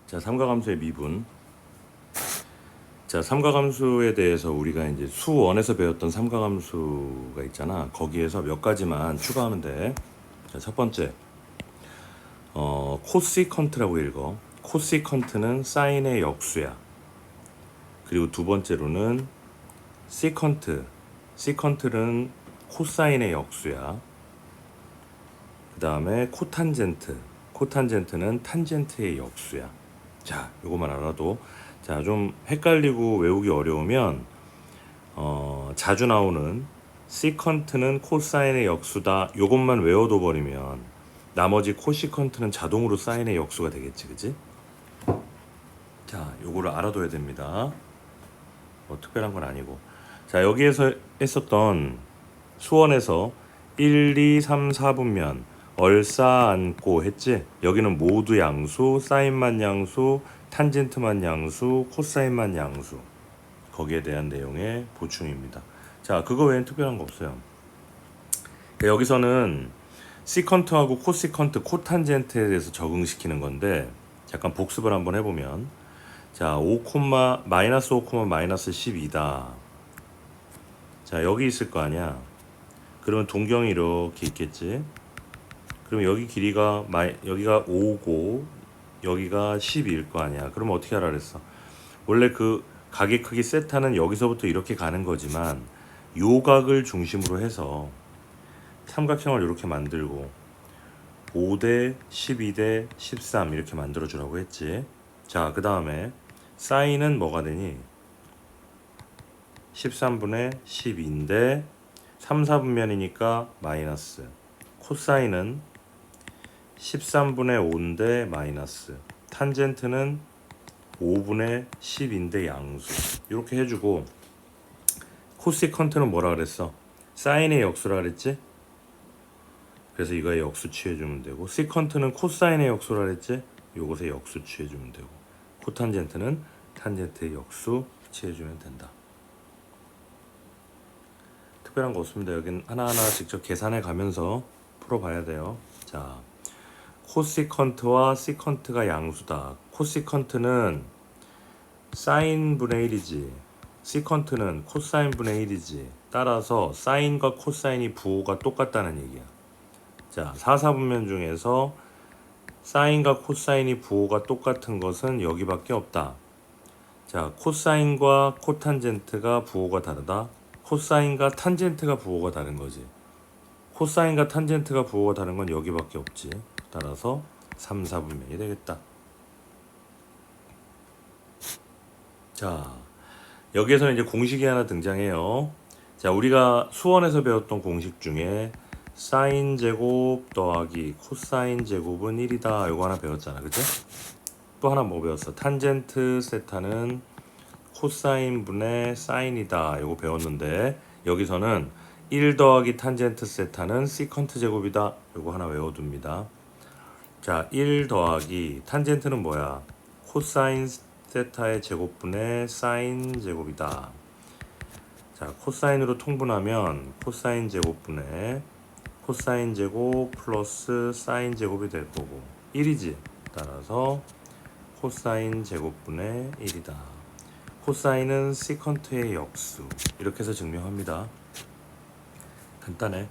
자, 삼각함수의 미분. 자, 삼각함수에 대해서 우리가 이제 수원에서 배웠던 삼각함수가 있잖아. 거기에서 몇 가지만 추가하면 돼. 자, 첫 번째, 코시컨트라고 읽어. 코시컨트는 사인의 역수야. 그리고 두 번째로는 시컨트. 시컨트는 코사인의 역수야. 그 다음에 코탄젠트. 코탄젠트는 탄젠트의 역수야. 자, 요것만 알아도. 자, 좀 헷갈리고 외우기 어려우면 자주 나오는 시컨트는 코사인의 역수다. 요것만 외워둬 버리면 나머지 코시컨트는 자동으로 사인의 역수가 되겠지, 그지? 자, 요거를 알아둬야 됩니다. 뭐 특별한 건 아니고. 자, 여기에서 했었던 수원에서 1, 2, 3, 4분면 얼싸안고 했지? 여기는 모두 양수, 사인만 양수, 탄젠트만 양수, 코사인만 양수. 거기에 대한 내용의 보충입니다. 자, 그거 외엔 특별한 거 없어요. 여기서는 시컨트하고 코시컨트, 코탄젠트에 대해서 적응시키는 건데 잠깐 복습을 한번 해보면, 자, 5, 마이너스 5, 마이너스 12다. 자, 여기 있을 거 아니야. 그러면 동경이 이렇게 있겠지. 그럼 여기 길이가 여기가 5고 여기가 12일 거 아니야. 그러면 어떻게 하라 그랬어? 원래 그 각의 크기 세타는 여기서부터 이렇게 가는 거지만 요 각을 중심으로 해서 삼각형을 이렇게 만들고 5대 12대 13 이렇게 만들어 주라고 했지. 자, 그 다음에 사인은 뭐가 되니? 13분의 12인데 3, 4분면이니까 마이너스. 코사인은 13분의 5인데 마이너스. 탄젠트는 5분의 10인데 양수. 이렇게 해주고, 코시컨트는 뭐라 그랬어? 사인의 역수라 그랬지? 그래서 이거의 역수 취해주면 되고, 시컨트는 코사인의 역수라 그랬지? 요것의 역수 취해주면 되고, 코탄젠트는 탄젠트의 역수 취해주면 된다. 특별한 거 없습니다. 여긴 하나하나 직접 계산해 가면서 풀어봐야 돼요. 자, 코시컨트와 시컨트가 양수다. 코시컨트는 사인 분의 1이지, 시컨트는 코사인 분의 1이지. 따라서 사인과 코사인이 부호가 똑같다는 얘기야. 자, 4, 4분면 중에서 사인과 코사인이 부호가 똑같은 것은 여기밖에 없다. 자, 코사인과 코탄젠트가 부호가 다르다. 코사인과 탄젠트가 부호가 다른 거지. 코사인과 탄젠트가 부호가 다른 건 여기밖에 없지. 따라서 3, 4분면이 되겠다. 자, 여기에서는 이제 공식이 하나 등장해요. 자, 우리가 수원에서 배웠던 공식 중에 사인 제곱 더하기 코사인 제곱은 1이다. 이거 하나 배웠잖아, 그죠? 또 하나 뭐 배웠어? 탄젠트 세타는 코사인 분의 사인이다. 이거 배웠는데 여기서는 1 더하기 탄젠트 세타는 시컨트 제곱이다. 이거 하나 외워둡니다. 자, 1 더하기 탄젠트는 뭐야? 코사인 세타의 제곱분의 사인 제곱이다. 자, 코사인으로 통분하면 코사인 제곱분의 코사인 제곱 플러스 사인 제곱이 될 거고 1이지. 따라서 코사인 제곱분의 1이다. 코사인은 시컨트의 역수. 이렇게 해서 증명합니다. 간단해.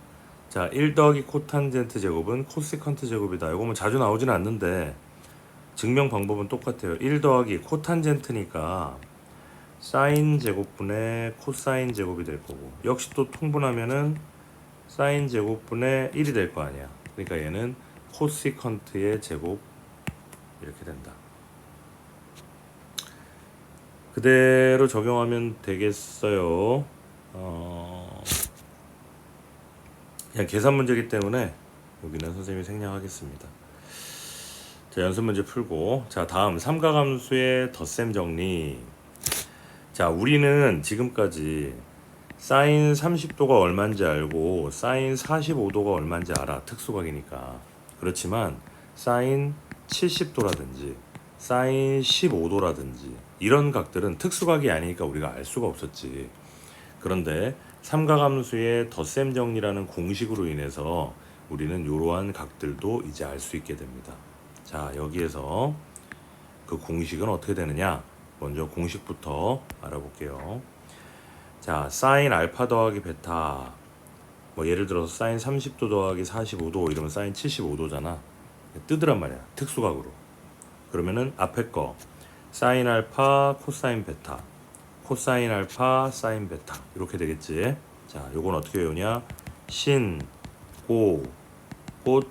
자, 1 더하기 코탄젠트 제곱은 코시컨트 제곱이다. 이거 뭐 자주 나오지는 않는데 증명 방법은 똑같아요. 1 더하기 코탄젠트니까 사인 제곱분의 코사인 제곱이 될 거고, 역시 또 통분하면은 사인 제곱분의 1이 될 거 아니야. 그러니까 얘는 코시컨트의 제곱 이렇게 된다. 그대로 적용하면 되겠어요. 그냥 계산 문제이기 때문에 여기는 선생님이 생략하겠습니다. 자, 연습 문제 풀고, 자, 다음 삼각함수의 덧셈 정리. 자, 우리는 지금까지 사인 30도가 얼마인지 알고 사인 45도가 얼마인지 알아. 특수각이니까. 그렇지만 사인 70도라든지 사인 15도라든지 이런 각들은 특수각이 아니니까 우리가 알 수가 없었지. 그런데 삼각함수의 덧셈 정리라는 공식으로 인해서 우리는 이러한 각들도 이제 알 수 있게 됩니다. 자, 여기에서 그 공식은 어떻게 되느냐? 먼저 공식부터 알아볼게요. 자, 사인 알파 더하기 베타. 뭐 예를 들어서 사인 30도 더하기 45도 이러면 사인 75도잖아. 뜨더란 말이야. 특수각으로. 그러면은 앞에 거 사인 알파 코사인 베타, 코사인 알파 사인 베타 이렇게 되겠지. 자, 요건 어떻게 외우냐? 신, 고, 꽃,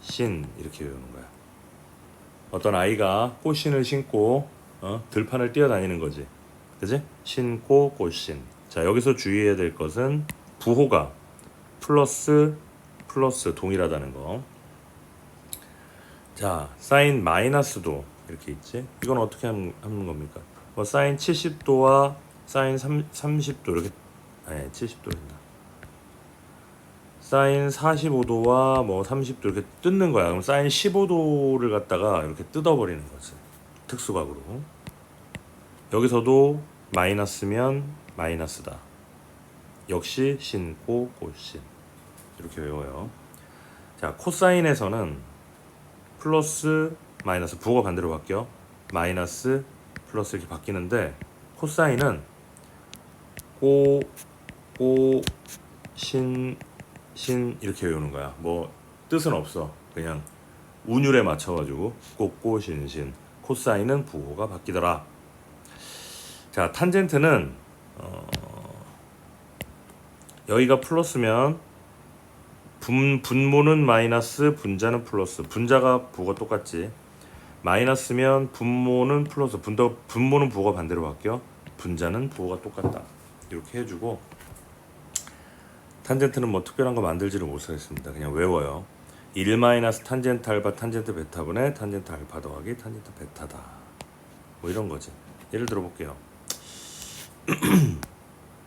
신 이렇게 외우는 거야. 어떤 아이가 꽃신을 신고 들판을 뛰어다니는 거지. 그지? 신고 꽃신. 자, 여기서 주의해야 될 것은 부호가 플러스 동일하다는 거. 자, 사인 마이너스도 이렇게 있지. 이건 어떻게 하는 겁니까? 뭐 사인 70도와 사인 30도 이렇게, 아니 70도 된다. 사인 45도와 뭐 30도 이렇게 뜯는 거야. 그럼 사인 15도를 갖다가 이렇게 뜯어버리는 거지. 특수각으로. 여기서도 마이너스면 마이너스다. 역시 신고 꽃신 이렇게 외워요. 자, 코사인에서는 플러스 마이너스 부호가 반대로 바뀌어 마이너스 플러스 이렇게 바뀌는데 코사인은 신 이렇게 외우는 거야. 뭐 뜻은 없어. 그냥 운율에 맞춰가지고 꼬꼬신신. 코사인은 부호가 바뀌더라. 자, 탄젠트는 여기가 플러스면 분모는 마이너스, 분자는 플러스. 분자가 부호가 똑같지. 마이너스면 분모는 플러스, 분모는 부호가 반대로 바뀌어. 분자는 부호가 똑같다. 이렇게 해주고 탄젠트는 뭐 특별한 거 만들지를 못하겠습니다. 그냥 외워요. 1 마이너스 탄젠트 알파 탄젠트 베타분의 탄젠트 알파 더하기 탄젠트 베타다. 뭐 이런 거지. 예를 들어 볼게요.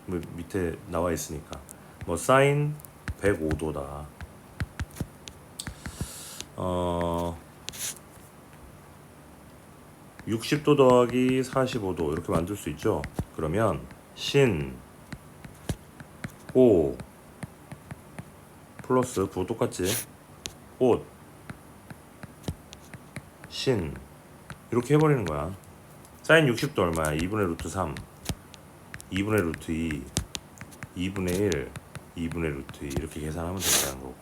뭐 밑에 나와 있으니까 뭐 사인 105도다. 60도 더하기 45도 이렇게 만들 수 있죠. 그러면 신, 고 플러스 부호 똑같지. 꽃, 신 이렇게 해버리는 거야. 사인 60도 얼마야? 2분의 루트 3, 2분의 루트 2, 2분의 1, 2분의 루트 2 이렇게 계산하면 된다는 거고.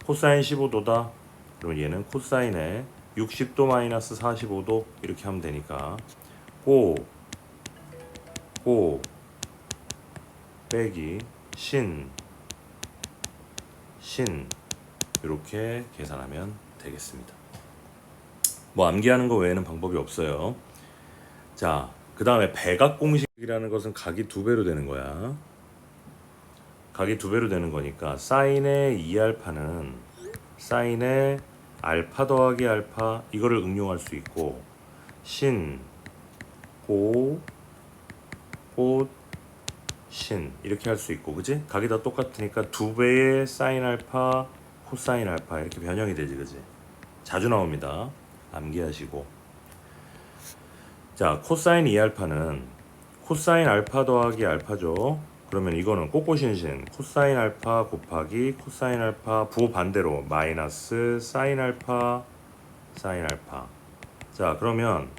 코사인 15도다. 그러면 얘는 코사인에 60도 마이너스 45도 이렇게 하면 되니까 고 빼기 신 이렇게 계산하면 되겠습니다. 뭐 암기하는 거 외에는 방법이 없어요. 자, 그 다음에 배각 공식이라는 것은 각이 2배로 되는 거야. 각이 2배로 되는 거니까 사인의 2알파는 사인의 알파 더하기 알파 이거를 응용할 수 있고 신, 고, 꽃, 신 이렇게 할 수 있고, 그지? 각이 다 똑같으니까 2배의 사인 알파, 코사인 알파 이렇게 변형이 되지, 그지? 자주 나옵니다. 암기하시고. 자, 코사인 2알파는 코사인 알파 더하기 알파죠. 그러면 이거는 꼬꼬신신 코사인 알파 곱하기 코사인 알파 부호 반대로 마이너스 사인 알파 사인 알파. 자, 그러면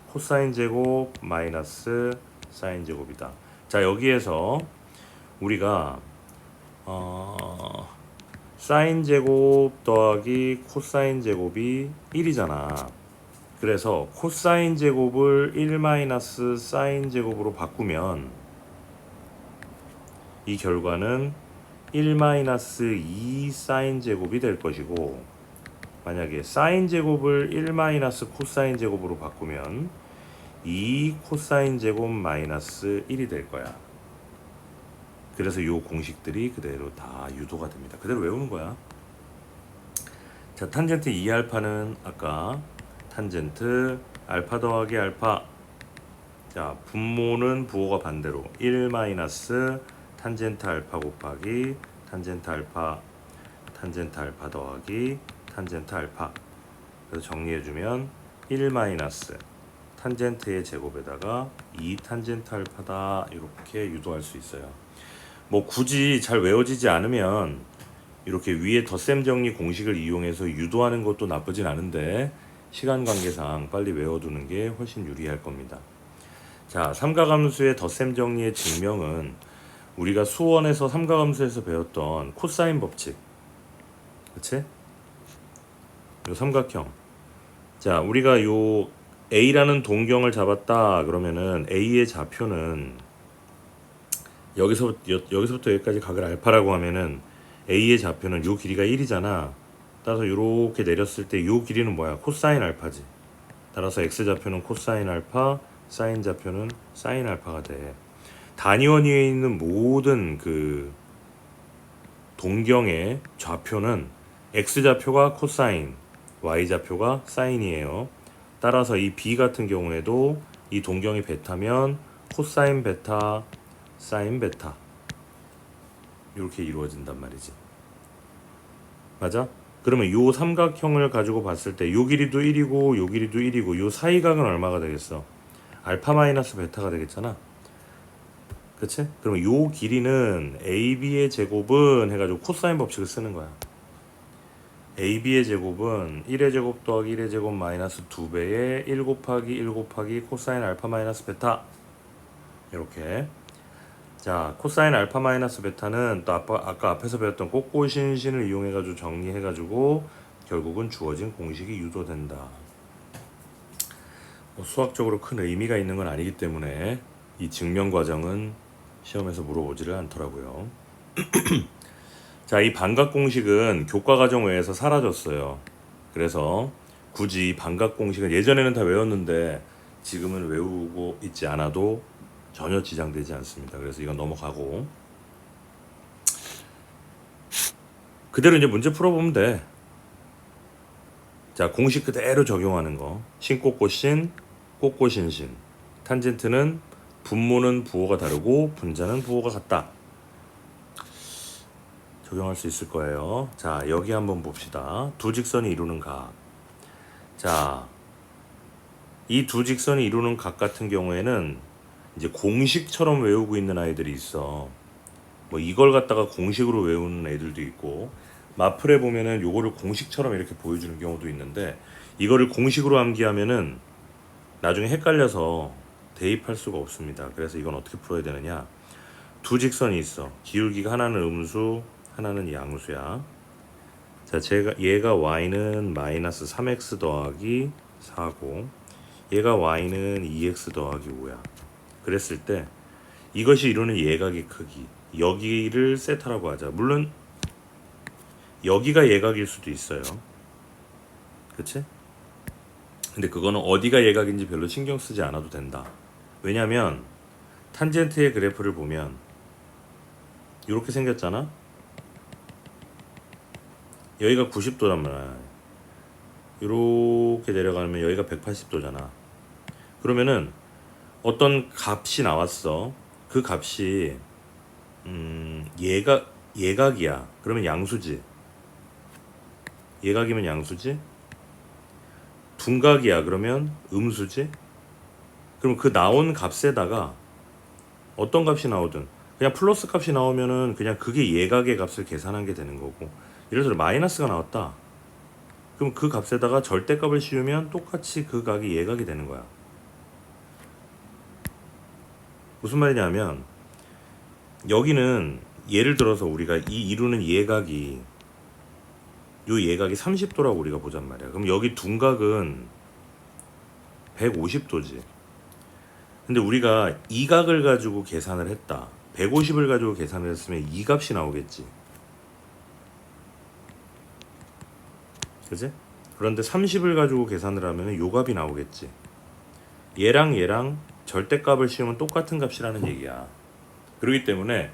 코사인 제곱 마이너스 사인 제곱이다. 자, 여기에서 우리가 사인 제곱 더하기 코사인 제곱이 1이잖아. 그래서 코사인 제곱을 1 마이너스 사인 제곱으로 바꾸면 이 결과는 1 마이너스 2 사인 제곱이 될 것이고, 만약에 사인 제곱을 1 마이너스 코사인 제곱으로 바꾸면 2 코사인 제곱 마이너스 1이 될 거야. 그래서 이 공식들이 그대로 다 유도가 됩니다. 그대로 외우는 거야. 자, 탄젠트 2알파는 아까 탄젠트 알파 더하기 알파. 자, 분모는 부호가 반대로 1 마이너스 탄젠트 알파 곱하기 탄젠트 알파 더하기 탄젠트 알파. 그래서 정리해주면 1 마이너스 탄젠트의 제곱에다가 2 탄젠트 알파다 이렇게 유도할 수 있어요. 뭐 굳이 잘 외워지지 않으면 이렇게 위에 덧셈 정리 공식을 이용해서 유도하는 것도 나쁘진 않은데 시간 관계상 빨리 외워두는 게 훨씬 유리할 겁니다. 자, 삼각함수의 덧셈 정리의 증명은 우리가 수원에서 삼각함수에서 배웠던 코사인 법칙, 그치? 요 삼각형. 자, 우리가 요 A라는 동경을 잡았다 그러면은 A의 좌표는 여기서부터 여기까지 각을 알파라고 하면은 A의 좌표는 요 길이가 1이잖아. 따라서 이렇게 내렸을 때 요 길이는 뭐야? 코사인 알파지. 따라서 X 좌표는 코사인 알파, 사인 좌표는 사인 알파가 돼. 단위원 위에 있는 모든 그 동경의 좌표는 X 좌표가 코사인, Y 좌표가 사인이에요. 따라서 이 B 같은 경우에도 이 동경이 베타면 코사인 베타, 사인 베타 이렇게 이루어진단 말이지. 맞아? 그러면 요 삼각형을 가지고 봤을 때 요 길이도 1이고 요 길이도 1이고 요 사이각은 얼마가 되겠어? 알파 마이너스 베타가 되겠잖아. 그치? 그러면 요 길이는 AB의 제곱은 해가지고 코사인 법칙을 쓰는 거야. AB의 제곱은 1의 제곱 더하기 1의 제곱 마이너스 2배의 1 곱하기 1 곱하기 코사인 알파 마이너스 베타. 이렇게. 자, 코사인 알파 마이너스 베타는 또 아까 앞에서 배웠던 꼬꼬신신을 이용해가지고 정리해가지고 결국은 주어진 공식이 유도된다. 뭐 수학적으로 큰 의미가 있는 건 아니기 때문에 이 증명 과정은 시험에서 물어보지를 않더라고요. 자, 이 반각 공식은 교과 과정 외에서 사라졌어요. 그래서 굳이 반각 공식은 예전에는 다 외웠는데 지금은 외우고 있지 않아도 전혀 지장되지 않습니다. 그래서 이건 넘어가고 그대로 이제 문제 풀어보면 돼. 자, 공식 그대로 적용하는 거. 신꼬꼬신, 꼬꼬신신. 탄젠트는 분모는 부호가 다르고 분자는 부호가 같다. 적용할 수 있을 거예요. 자, 여기 한번 봅시다. 두 직선이 이루는 각. 자, 이 두 직선이 이루는 각 같은 경우에는 이제 공식처럼 외우고 있는 아이들이 있어. 뭐 이걸 갖다가 공식으로 외우는 애들도 있고, 마플에 보면은 요거를 공식처럼 이렇게 보여주는 경우도 있는데, 이거를 공식으로 암기하면은 나중에 헷갈려서 대입할 수가 없습니다. 그래서 이건 어떻게 풀어야 되느냐? 두 직선이 있어. 기울기가 하나는 음수, 하나는 양수야. 자, 얘가 y는 마이너스 3x 더하기 4고, 얘가 y는 2x 더하기 5야. 그랬을 때 이것이 이루는 예각의 크기, 여기를 세타라고 하자. 물론 여기가 예각일 수도 있어요. 그치? 근데 그거는 어디가 예각인지 별로 신경 쓰지 않아도 된다. 왜냐면 탄젠트의 그래프를 보면 이렇게 생겼잖아. 여기가 90도란 말이야. 이렇게 내려가면 여기가 180도잖아. 그러면은 어떤 값이 나왔어. 그 값이 예각이야. 그러면 양수지. 예각이면 양수지. 둔각이야. 그러면 음수지. 그럼 그 나온 값에다가 어떤 값이 나오든 그냥 플러스 값이 나오면은 그냥 그게 예각의 값을 계산한 게 되는 거고, 예를 들어 마이너스가 나왔다. 그럼 그 값에다가 절대값을 씌우면 똑같이 그 각이 예각이 되는 거야. 무슨 말이냐면 여기는 예를 들어서 우리가 이 이루는 예각이 요 예각이 30도라고 우리가 보잔 말이야. 그럼 여기 둔각은 150도지. 근데 우리가 이 각을 가지고 계산을 했다. 150을 가지고 계산을 했으면 이 값이 나오겠지. 그지? 그런데 30을 가지고 계산을 하면 요 값이 나오겠지. 얘랑 절대값을 씌우면 똑같은 값이라는 얘기야. 그렇기 때문에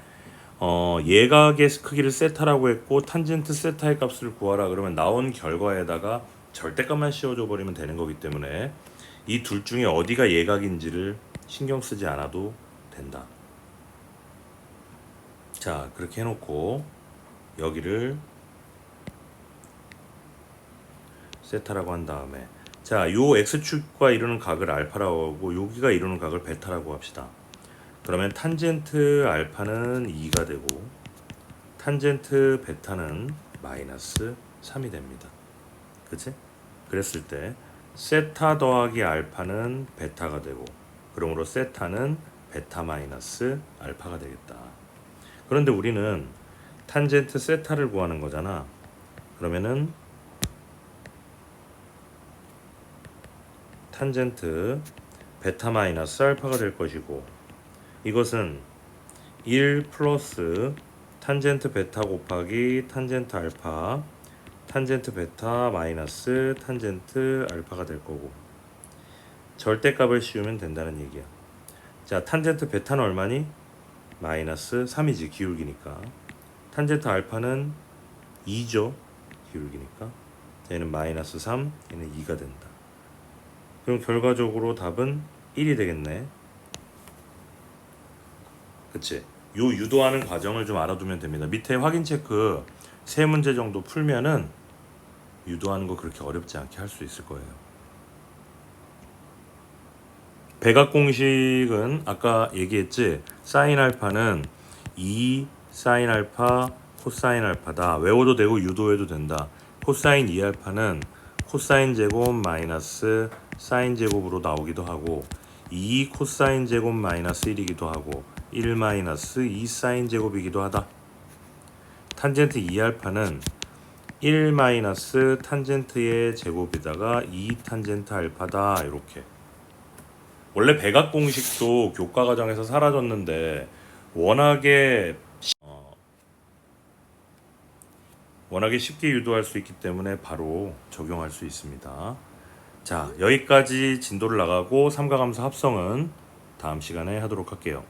예각의 크기를 세타라고 했고 탄젠트 세타의 값을 구하라 그러면 나온 결과에다가 절대값만 씌워줘 버리면 되는 거기 때문에 이 둘 중에 어디가 예각인지를 신경 쓰지 않아도 된다. 자, 그렇게 해놓고 여기를 세타라고 한 다음에, 자, 요 x축과 이루는 각을 알파라고 하고 여기가 이루는 각을 베타라고 합시다. 그러면 탄젠트 알파는 2가 되고 탄젠트 베타는 마이너스 3이 됩니다. 그치? 그랬을 때 세타 더하기 알파는 베타가 되고, 그러므로 세타는 베타 마이너스 알파가 되겠다. 그런데 우리는 탄젠트 세타를 구하는 거잖아. 그러면은 탄젠트 베타 마이너스 알파가 될 것이고, 이것은 1 플러스 탄젠트 베타 곱하기 탄젠트 알파, 탄젠트 베타 마이너스 탄젠트 알파가 될 거고, 절대값을 씌우면 된다는 얘기야. 자, 탄젠트 베타는 얼마니? 마이너스 3이지, 기울기니까. 탄젠트 알파는 2죠, 기울기니까. 얘는 마이너스 3, 얘는 2가 된다. 그럼 결과적으로 답은 1이 되겠네. 그치? 요 유도하는 과정을 좀 알아두면 됩니다. 밑에 확인 체크 3문제 정도 풀면은 유도하는 거 그렇게 어렵지 않게 할 수 있을 거예요. 백악 공식은 아까 얘기했지. 사인 알파는 2 사인 알파 코사인 알파다. 외워도 되고 유도해도 된다. 코사인 2 알파는 코사인 제곱 마이너스 사인 제곱으로 나오기도 하고, 2 코사인 제곱 마이너스 1이기도 하고, 1 마이너스 2 사인 제곱이기도 하다. 탄젠트 2 알파는 1 마이너스 탄젠트의 제곱에다가 2 탄젠트 알파다. 이렇게. 원래 백악 공식도 교과 과정에서 사라졌는데 워낙에 쉽게 유도할 수 있기 때문에 바로 적용할 수 있습니다. 자, 여기까지 진도를 나가고 삼각함수 합성은 다음 시간에 하도록 할게요.